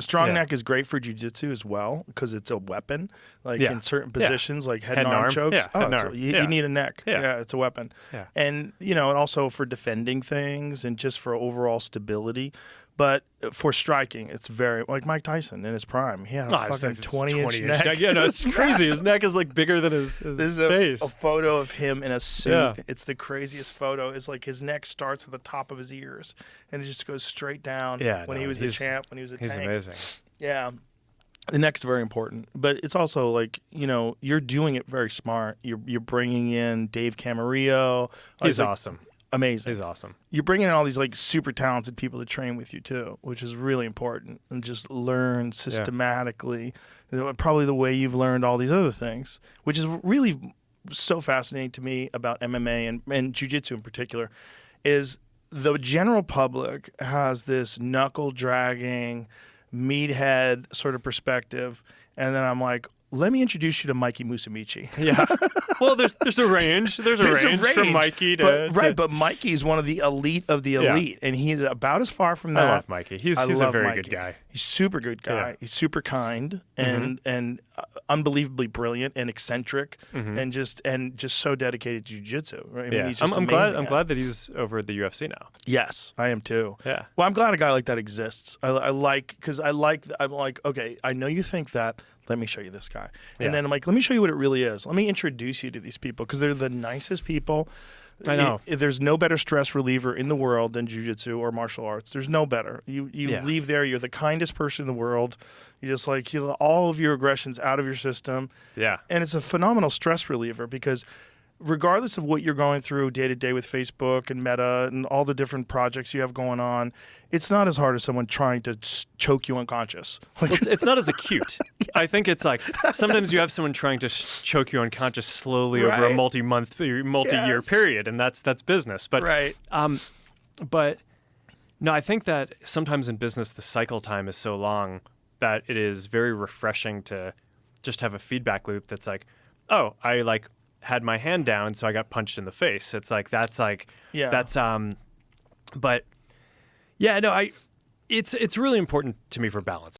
Strong neck is great for jiu-jitsu as well because it's a weapon. Like in certain positions, like head and arm chokes. You need a neck. Yeah, it's a weapon. Yeah. And, and also for defending things and just for overall stability. But for striking, it's very, like Mike Tyson in his prime. He had a fucking 20-inch neck. Yeah, no, it's crazy. His neck is like bigger than his There's face. a photo of him in a suit. Yeah. It's the craziest photo. It's like his neck starts at the top of his ears and it just goes straight down. When he was the champ, when he was a tank. He's amazing. Yeah. The neck's very important, but it's also like, you're doing it very smart. You're bringing in Dave Camarillo. He's awesome. Amazing. He's awesome. You're bringing in all these like super talented people to train with you too, which is really important. And just learn systematically, probably the way you've learned all these other things, which is really so fascinating to me about MMA and jiu-jitsu in particular, is the general public has this knuckle dragging, meathead sort of perspective, and then I'm like, let me introduce you to Mikey Musumeci. Yeah. Well, there's a range. There's a range from Mikey to... But Mikey's one of the elite of the elite, and he's about as far from that. I love Mikey. He's a very good guy. He's super good guy. Yeah. He's super kind and unbelievably brilliant and eccentric and just so dedicated to jiu-jitsu. Right? I mean, he's just I'm glad that he's over at the UFC now. Yes, I am too. Yeah. Well, I'm glad a guy like that exists. I'm like, okay, I know you think that. Let me show you this guy. And then I'm like, let me show you what it really is. Let me introduce you to these people because they're the nicest people. I know. There's no better stress reliever in the world than jiu-jitsu or martial arts. There's no better. You leave there, you're the kindest person in the world. You just like all of your aggressions out of your system. Yeah. And it's a phenomenal stress reliever because regardless of what you're going through day to day with Facebook and Meta and all the different projects you have going on, it's not as hard as someone trying to choke you unconscious. Well, it's not as acute. I think it's like sometimes you have someone trying to choke you unconscious slowly over a multi-year period, and that's business. But but no, I think that sometimes in business the cycle time is so long that it is very refreshing to just have a feedback loop that's like, oh, I had my hand down, so I got punched in the face. It's like that's but yeah, no, it's really important to me for balance.